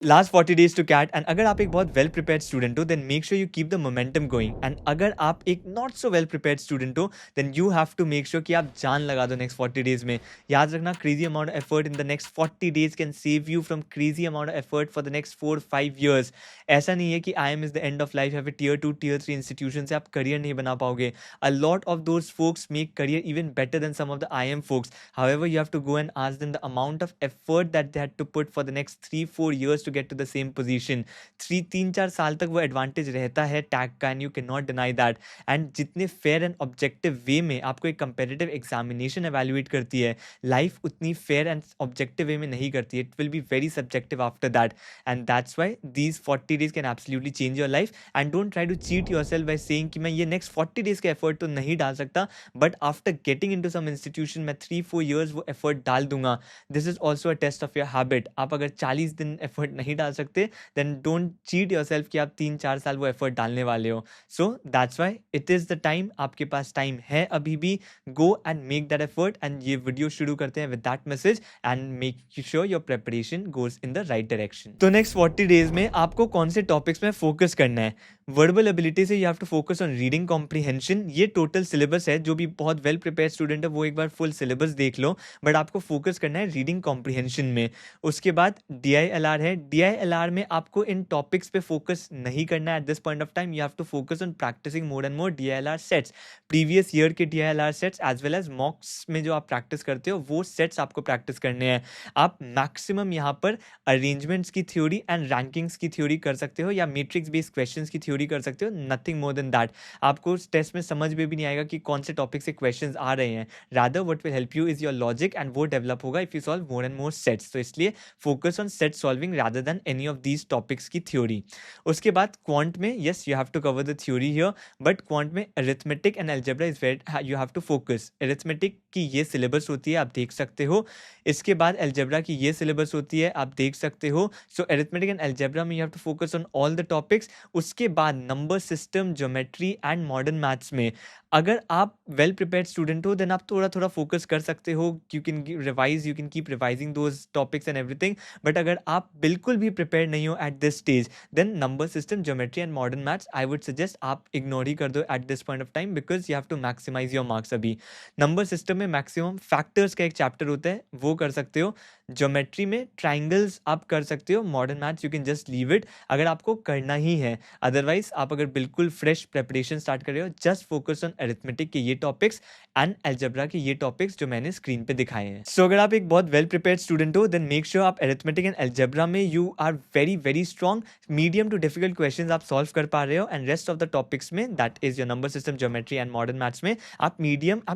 Last 40 days to CAT. And अगर आप एक बहुत वेल प्रिपेयर्ड स्टूडेंट हो then make sure you keep the momentum going. And अगर आप एक not so well prepared student हो then you have to make sure कि आप जान लगा दो नेक्स्ट 40 डेज में। याद रखना, crazy amount of effort in the next 40 days can save you from crazy amount of effort for the next 4-5 years। ऐसा नहीं है कि IIM is the end of life, tier 2 tier 3 institution से आप career नहीं बना पाओगे। A lot of those folks make career even better than some of the IIM folks. However, you have to go and ask them the amount of effort that they had to put for the next 3-4 years to get to the same position। 3-4 साल तक वो advantage रहता है tag का, and you can not deny that. And जितने fair and objective वे में आपको एक कंपेटिटिव एग्जामिनेशन एवेल्युएट करती है, लाइफ उतनी फेयर एंड ऑब्जेक्टिव वे में नहीं करती है। It will be very subjective after that, and that's why these 40 days can absolutely change your life. And don't try to cheat yourself by saying कि मैं ये नेक्स्ट 40 डेज के effort तो नहीं डाल सकता, but after getting into some institution मैं 3-4 years वो एफर्ट डाल दूंगा। This is also a test of your habit. आप अगर 40 दिन एफर्ट नहीं डाल सकते then don't cheat yourself कि आप 3-4 साल वो एफर्ट डालने वाले हो। So that's why it is the time, आपके पास टाइम है अभी भी। Go and make that effort. And ये वीडियो शुरू करते हैं with that message, and make sure your preparation goes in the right direction. तो नेक्स्ट 40 डेज में आपको कौन से टॉपिक्स में फोकस करना है? वर्बल एबिलिटी से you have to focus on reading comprehension. ये टोटल सिलेबस है, जो भी बहुत वेल प्रिपेयर्ड स्टूडेंट है वो एक बार फुल सिलेबस देख लो, बट आपको फोकस करना है रीडिंग कॉम्प्रीहेंशन में। उसके बाद DILR है। DILR में आपको इन टॉपिक्स पे फोकस नहीं करना है at this point of time. You have to focus on practising more and more DILR sets, previous year के DILR sets as well as mocks में जो आप प्रैक्टिस करते हो वो सेट्स आपको प्रैक्टिस करने हैं। आप मैक्सिमम यहाँ पर अरेंजमेंट्स की थ्योरी एंड रैंकिंग्स की थ्योरी कर सकते हो, या मैट्रिक्स बेस्ड क्वेश्चंस की थ्योरी कर सकते हो, नथिंग मोर देन दैट। आपको टेस्ट में समझ में भी नहीं आएगा कि कौन से टॉपिक से क्वेश्चंस आ रहे हैं। Rather what will help you is your logic, and वो डेवलप होगा if you solve more and more sets. तो इसलिए focus on set solving rather than any of these topics की थ्योरी। उसके बाद क्वांट में yes you have to cover the theory here, but quant में arithmetic and algebra is very you have to focus. Arithmetic की ये syllabus होती है, आप देख सकते हो। इसके बाद अलजेब्रा की ये सिलेबस होती है, आप देख सकते हो। सो अरिथमेटिक एंड अलजेब्रा में you have to focus on all the topics. उसके बाद number system, geometry and modern maths में अगर आप वेल प्रिपेयर्ड स्टूडेंट हो देन आप थोड़ा थोड़ा फोकस कर सकते हो। You can revise, you can keep revising those topics and everything. But अगर आप बिल्कुल भी प्रिपेयर नहीं हो at this stage then number system, geometry and modern maths I would suggest आप इग्नोर ही कर दो at this point of time, because you have to maximise your marks अभी। नंबर सिस्टम में मैक्सिमम फैक्टर्स का एक चैप्टर होता है, वो कर सकते हो। ज्योमेट्री में ट्राइंगल्स आप कर सकते हो। Modern maths you can just leave it अगर आपको करना ही है। अदरवाइज आप अगर बिल्कुल फ्रेश प्रेपरेशन स्टार्ट कर रहे हो, जस्ट फोकस ऑन अरिथमेटिक के ये टॉपिक्स एंड अलजेब्रा के ये टॉपिक्स जो मैंने स्क्रीन पे दिखाए हैं। सो अगर आप एक बहुत वेल प्रिपेयर्ड स्टूडेंट हो देन मेक श्योर आप अरिथमेटिक एंड अलजेब्रा में you are very very strong. Medium to difficult questions आप सॉल्व कर पा रहे हो, and rest of the topics में that is your number system, geometry and modern maths में आप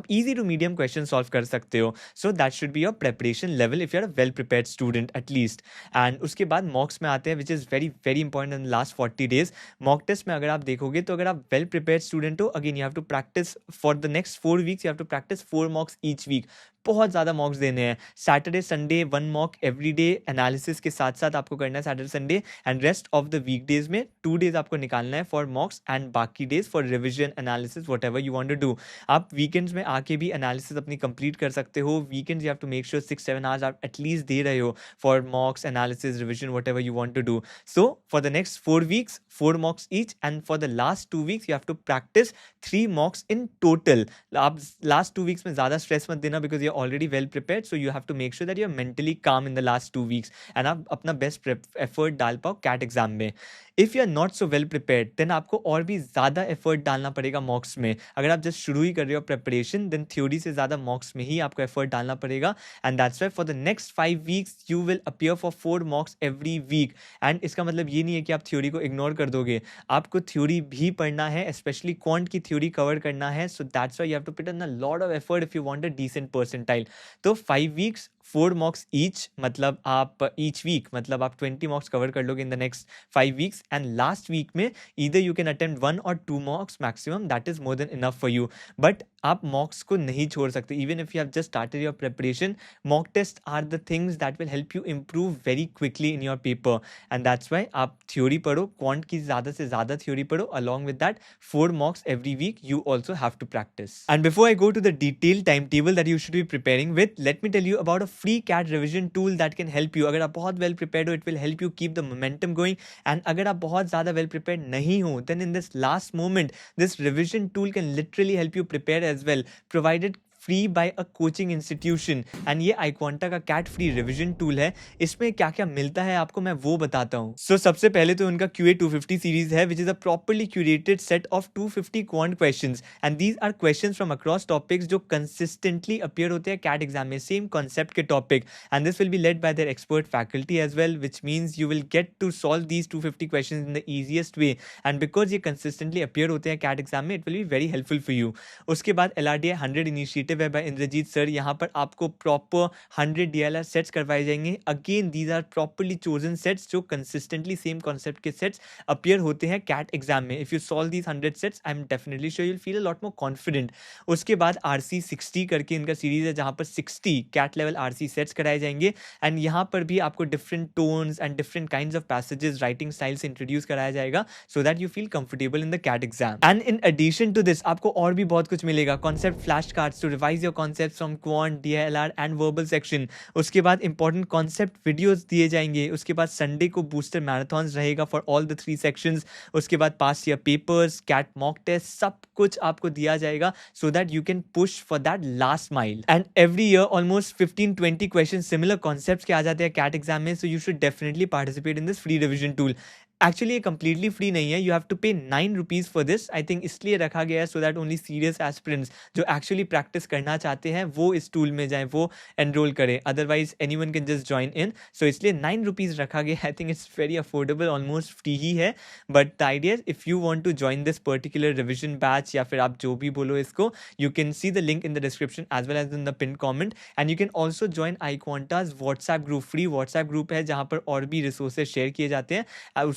easy to medium question solve कर सकते हो। So that should be your preparation level if you are a well prepared student at least. And उसके बाद mocks में आते हैं, which is very very important in last 40 days. Mock test में अगर आप देखोगे तो अगर आप वेल प्रिपेयर्ड स्टूडेंट हो, again you have to practise for the next 4 weeks, you have to practise 4 mocks each week. बहुत ज़्यादा मॉक्स देने हैं। Saturday Sunday 1 mock every day, analysis के साथ साथ आपको करना है Saturday Sunday, and rest of the week days में 2 डेज आपको निकालना है फॉर मॉक्स, एंड बाकी days for revision, analysis, whatever you want to do. आप वीकेंड्स में आके भी एनालिसिस अपनी कंप्लीट कर सकते हो। Weekends you have to make sure 6-7 hours आप एटलीस्ट दे रहे हो for mocks, analysis, revision, whatever you want to do. So for the next 4 weeks 4 mocks each, and for the last 2 weeks you have to practice 3 mocks in total. आप last 2 weeks में ज़्यादा stress मत देना, because you are already well prepared. So you have to make sure that you are mentally calm in the last 2 weeks, and आप अपना best effort डाल पाओ CAT exam में। If you are not so well prepared then आपको और भी ज़्यादा effort डालना पड़ेगा मॉक्स में। अगर आप जस्ट शुरू ही कर रहे हो प्रिपरेशन देन थ्योरी से ज़्यादा मॉक्स में ही आपको एफर्ट डालना पड़ेगा, and that's why for the next 5 weeks you will appear for 4 mocks every week. And इसका मतलब ये नहीं है कि आप थ्योरी को इग्नोर कर दोगे, आपको थ्योरी भी पढ़ना है, स्पेशली क्वांट की थ्योरी कवर करना है। So that's why you have to put in a lot of effort if you want a decent percentile. तो 5 वीक्स 4 मॉक्स ईच, मतलब आप ईच वीक मतलब आप 20 मॉक्स कवर कर लोगे in the next 5 weeks, and last week में either you can attempt 1 or 2 mocks maximum, that is more than enough for you. But आप मॉक्स को नहीं छोड़ सकते. Even if you have just started your preparation, mock test are the things that will help you improve very quickly in your paper. And that's why आप theory पढ़ो, quant की ज़्यादा से ज़्यादा थ्योरी पढ़ो. Along with that 4 mocks every week you also have to practice. And before I go to the detailed timetable that you should be preparing with, let me tell you about a free CAT revision tool that can help you. अगर आप बहुत well prepared हो, it will help you keep the momentum going. And अगर आप बहुत ज़्यादा well prepared नहीं हो, then in this last moment this revision tool can literally help you prepare as well, provided free by a coaching institution. And ये iQuanta का CAT free revision tool है. इसमें क्या क्या मिलता है आपको मैं वो बताता हूँ. सो सबसे पहले तो उनका QA 250 सीरीज है, which is a properly curated set of 250 quant questions. And these are questions from across topics जो कंसिस्टेंटली अपीयर होते हैं कैट एग्जाम में, सेम कॉन्सेप्ट के topic. And this will be led by their expert faculty as well, which means you will get to solve these 250 questions in the easiest way. And because ये consistently appear होते हैं CAT exam में, it will be very helpful for you. उसके बाद LRDI 100 initiative है by Indrajeet sir. यहाँ पर आपको प्रॉपर 100 DLR सेट्स करवाए जाएंगे. Again these are properly chosen sets जो कंसिस्टेंटली सेम कॉन्सेप्ट के सेट्स अपीयर होते हैं कैट एग्जाम में. If you solve these 100 sets, I am definitely sure you will feel a lot more confident. उसके बाद RC 60 करके इनका सीरीज है, जहाँ पर 60 कैट लेवल RC सेट्स कराए जाएंगे. एंड यहाँ पर भी आपको different tones and different kinds of passages writing style से इंट्रोड्यूस कराया जाएगा, so that you feel comfortable in the CAT exam. And in addition to this आपको और भी बहुत कुछ मिलेगा. Concept flash cards to revise your concept from quant, DLR and verbal section. उसके बाद इंपॉर्टेंट कॉन्सेप्ट वीडियोस दिए जाएंगे. उसके बाद संडे को बूस्टर मैराथन्स रहेगा फॉर ऑल द 3 सेक्शंस. उसके बाद past year papers, CAT mock test, सब कुछ आपको दिया जाएगा so that you can push for that last mile. And every year almost 15-20 question similar concepts के आ जाते हैं कैट एग्जाम में, so you should definitely participate in this free revision tool. Actually ये कंप्लीटली फ्री नहीं है, you have to pay 9 rupees for this. I think इसलिए रखा गया है so that only serious aspirants जो एक्चुअली प्रैक्टिस करना चाहते हैं वो इस टूल में जाएं, वो एनरोल करें. Otherwise anyone can just join in. So इसलिए 9 रुपीज़ रखा गया. I think it's very affordable, almost free ही है. But the idea if you want to join this particular revision batch, या फिर आप जो भी बोलो इसको, you can see the link in the description as well as in the pin comment. And you can also join iQuanta's WhatsApp group. Free WhatsApp group है जहाँ पर और भी रिसोर्सेज शेयर किए जाते हैं.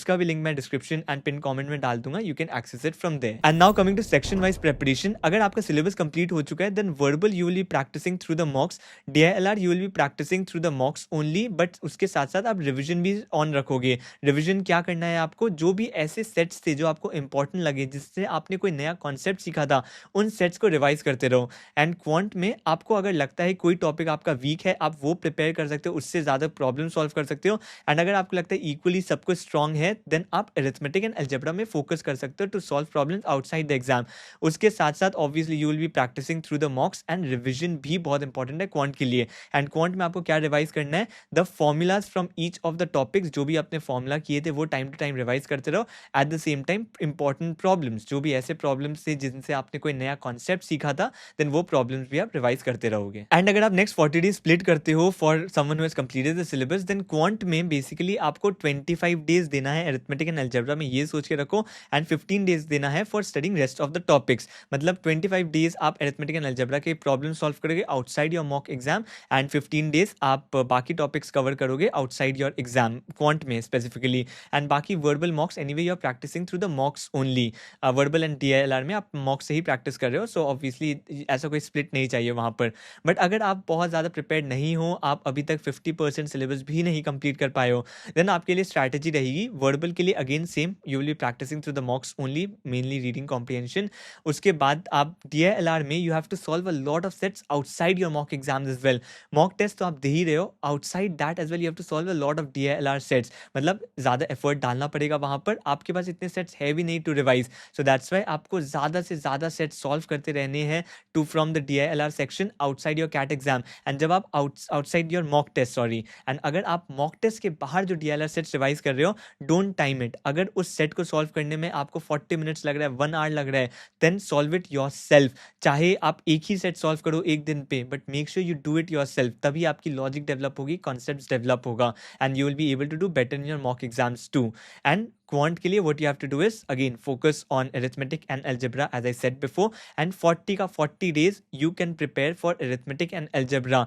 उसका भी लिंक मैं डिस्क्रिप्शन एंड पिन कमेंट में डाल दूंगा. You can access it from there. And now coming to section wise preparation. अगर आपका सिलेबस कंप्लीट हो चुका है, then verbal you will be practising through the mocks. DLR you will be practising through the mocks only, but उसके साथ साथ आप revision भी ऑन रखोगे. रिविजन क्या करना है आपको, जो भी ऐसे सेट्स थे जो आपको इंपॉर्टेंट लगे, जिससे आपने कोई नया कॉन्सेप्ट सीखा था, उन सेट्स को रिवाइज करते रहो. एंड क्वांट में आपको अगर लगता है कोई टॉपिक आपका वीक है, आप वो प्रिपेयर कर सकते हो, उससे ज़्यादा प्रॉब्लम सॉल्व कर सकते हो. एंड अगर आपको लगता है इक्वली सब कुछ स्ट्रॉन्ग है, देन आप अरिथमेटिक एंड अलजेब्रा में फोकस कर सकते हो to solve problems outside the exam. उसके साथ साथ obviously you will be practising through the mocks. And revision भी बहुत इंपॉर्टेंट है क्वांट के लिए. एंड क्वांट में आपको क्या रिवाइज करना है, the formulas from each of the topics. जो भी आपने फॉर्मूला किए थे वो टाइम टू टाइम रिवाइज करते रहो. At the same time important problems, जो भी ऐसे प्रॉब्लम्स थे जिनसे आपने कोई नया कॉन्सेप्ट सीखा था, देन वो प्रॉब्लम्स भी आप रिवाइज करते रहोगे. एंड अगर आप नेक्स्ट 40 डेज स्प्लिट करते हो for someone who has completed the syllabus, then quant में बेसिकली आपको 25 डेज देना है अरिथमेटिक एंड अलजेब्रा में, ये सोच के रखो. एंड 15 डेज देना है for studying rest of the topics. मतलब 25 डेज आप अरिथमेटिक एंड अलजेब्रा के प्रॉब्लम सॉल्व करोगे outside your mock exam. And 15 days आप बाकी टॉपिक्स कवर करोगे आउटसाइड योर एग्जाम क्वांट में स्पेसिफिकली. एंड बाकी verbal mocks anyway you are practising through the mocks only. Verbal and DLR में आप mock से ही प्रैक्टिस कर रहे हो, सो ऑब्वियसली ऐसा कोई स्प्लिट नहीं चाहिए वहाँ पर. बट अगर आप बहुत ज़्यादा प्रिपेयर्ड नहीं हो, आप अभी तक 50% सिलेबस भी नहीं कंप्लीट कर पाए हो, देन आपके लिए स्ट्रैटेजी रहेगी. वर्बल के लिए again same, you will be practising through the mocks only, mainly reading comprehension. उसके बाद आप DLR में you have to solve a lot of sets outside your mock exams as well. Mock test तो आप दे ही रहे हो, outside that as well you have to solve a lot of DLR sets. मतलब ज़्यादा एफर्ट डालना पड़ेगा वहाँ पर. आपके पास इतने सेट्स है भी नहीं to revise, so that's why आपको ज़्यादा से ज़्यादा सेट्स सॉल्व करते रहने हैं to from the DLR section outside your CAT exam. And जब आप outside your mock test, sorry, and अगर आप मॉक टेस्ट के बाहर जो DLR सेट्स रिवाइज कर रहे हो, डोंट टाइम इट. अगर उस सेट को सॉल्व करने में आपको 40 मिनट्स लग रहा है, 1 आवर लग रहा है, then solve it yourself. चाहे आप एक ही सेट सॉल्व करो एक दिन पे, but make sure you do it yourself. तभी आपकी लॉजिक डेवलप होगी, कॉन्सेप्ट डेवलप होगा, and you will be able to do better in your mock exams too. And quant के लिए what you have to do is again focus on arithmetic and algebra as I said before, and 40 का 40 days you can prepare for arithmetic and algebra.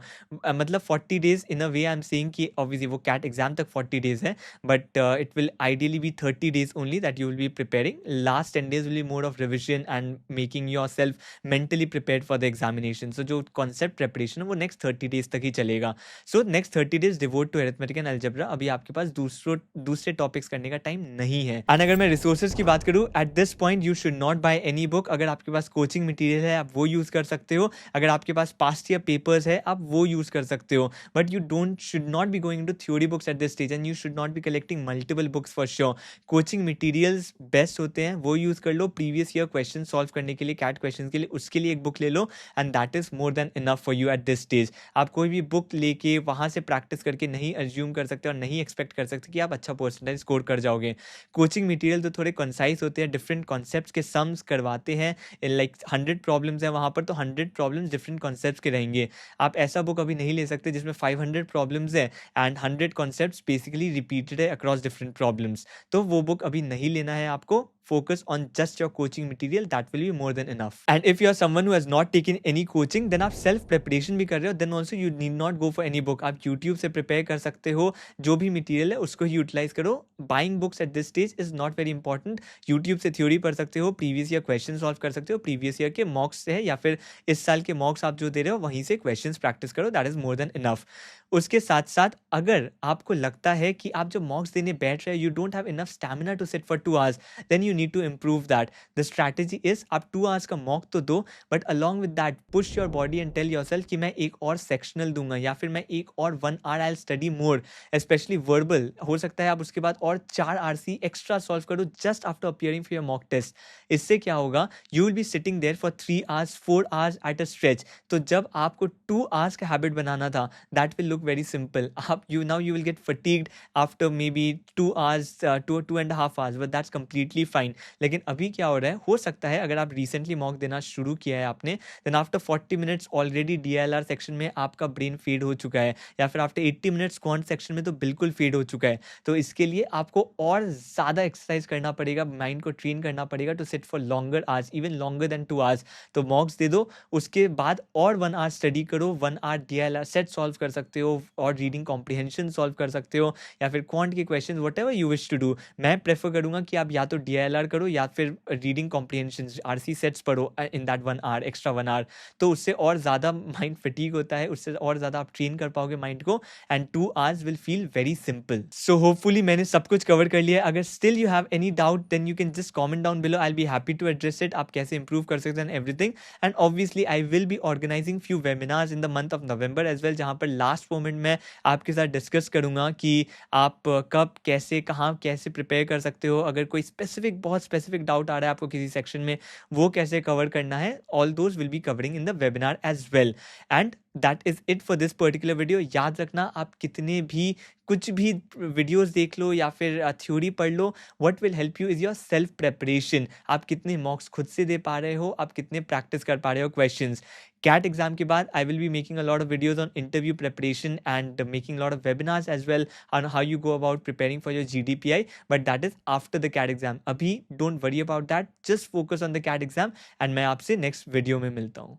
मतलब 40 days in a way I'm saying कि obviously वो CAT exam तक 40 days है, but it will ideally be 30 days only that you will be preparing. Last 10 days will be more of revision and making yourself mentally prepared for the examination. So जो concept preparation है वो next 30 days तक ही चलेगा. So next 30 days devote to arithmetic and algebra. अभी आपके पास दूसरे topics करने का time नहीं है. And अगर मैं resources की बात करूँ, at this point you should not buy any book. अगर आपके पास coaching material है आप वो use कर सकते हो. अगर आपके पास past year papers है आप वो use कर सकते हो. But you should not be going into theory books at this stage, and you should not be collecting multiple books for sure. Coaching materials best होते हैं, वो यूज़ कर लो. प्रीवियस ईयर क्वेश्चन सॉल्व करने के लिए, कैट क्वेश्चन के लिए, उसके लिए एक बुक ले लो, and that is more than enough for you at this stage. आप कोई भी बुक लेके वहाँ से प्रैक्टिस करके नहीं अज्यूम कर सकते और नहीं एक्सपेक्ट कर सकते कि आप अच्छा परसेंटेज स्कोर कर जाओगे. कोचिंग मटेरियल तो थोड़े कंसाइज होते हैं, डिफरेंट कॉन्सेप्ट्स के सम्स करवाते हैं. लाइक 100 प्रॉब्लम्स हैं वहाँ पर, तो 100 प्रॉब्लम्स डिफरेंट कॉन्सेप्ट्स के रहेंगे. आप ऐसा बुक अभी नहीं ले सकते जिसमें 500 प्रॉब्लम्स है एंड 100 कॉन्सेप्ट्स बेसिकली रिपीटेड है अक्रॉस डिफरेंट प्रॉब्लम्स. तो वो बुक अभी नहीं लेना है आपको. Focus on just your coaching material, that will be more than enough. And if you are someone who has not taken any coaching, then आप self preparation भी कर रहे हो, then also you need not go for any book. आप YouTube से prepare कर सकते हो, जो भी material है उसको ही utilize करो. Buying books at this stage is not very important. YouTube से theory पढ़ सकते हो, previous year questions solve कर सकते हो, previous year के mocks से है या फिर इस साल के mocks आप जो दे रहे हो वहीं से questions practice करो, that is more than enough. उसके साथ साथ अगर आपको लगता है कि आप जो मॉक्स देने बैठ रहे हो, you don't have enough stamina to sit for 2 hours, then you need to improve that. The strategy is आप 2 hours का मॉक तो दो, but along with that push your body and tell yourself कि मैं एक और सेक्शनल दूंगा या फिर मैं एक और 1 hour I study more, especially verbal. हो सकता है आप उसके बाद और 4 RC एक्स्ट्रा सॉल्व करो just after appearing for your mock test. इससे क्या होगा, you will be sitting there for 3 hours 4 hours at a stretch. तो जब आपको 2 hours का हैबिट बनाना था, that will look very simple. Now you will get fatigued after maybe 2 hours, 2.5 hours, but that's completely fine. लेकिन अभी क्या हो रहा है, हो सकता है अगर आप recently mock देना शुरू किया है आपने, then after 40 minutes already DLR section में आपका brain fade हो चुका है, या फिर after 80 minutes quant section में तो बिल्कुल fade हो चुका है. तो इसके लिए आपको और ज़्यादा exercise करना पड़ेगा, mind को train करना पड़ेगा to sit for longer hours, even longer than 2 hours. तो mocks दे दो, उसके बाद और 1 hour study करो, 1 hour DLR set solve कर सकते हो और रीडिंग कॉम्प्रिहेंशन सॉल्व कर सकते हो, या फिर क्वांट के question, whatever you wish to do. मैं प्रेफर करूंगा कि आप या तो DLR करो या फिर रीडिंग कॉम्प्रिहेंशन RC सेट्स पढ़ो in that 1 hour, extra 1 hour. तो उससे और ज़्यादा माइंड फटीग होता है, उससे और ज़्यादा आप ट्रेन कर पाओगे माइंड को, and 2 hours will feel very simple. So hopefully मैंने सब कुछ कवर कर लिया. अगर still you have any doubt then you can just comment down below, I will be happy to address it. आप कैसे इंप्रूव कर सकते हैं and everything. And obviously I will be organising few webinars in the month of November as well, जहाँ पर last moment में आपके साथ डिस्कस करूंगा कि आप कब कैसे कहाँ कैसे प्रिपेयर कर सकते हो. अगर कोई स्पेसिफिक बहुत स्पेसिफिक डाउट आ रहा है आपको किसी सेक्शन में, वो कैसे कवर करना है, all those will be covering in the webinar as well. And that is it for this particular video. याद रखना, आप कितने भी कुछ भी वीडियोस देख लो या फिर थ्योरी पढ़ लो, what will help you is your self preparation. आप कितने मॉक्स खुद से दे पा रहे हो, आप कितने प्रैक्टिस कर पा रहे हो क्वेश्चंस. कैट एग्जाम के बाद I will be making a lot of videos on interview preparation and making lot of webinars as well on how you go about preparing for your GDPI, but that is after the CAT exam. अभी don't worry about that, just focus on the CAT exam, and मैं आपसे next video में मिलता हूँ.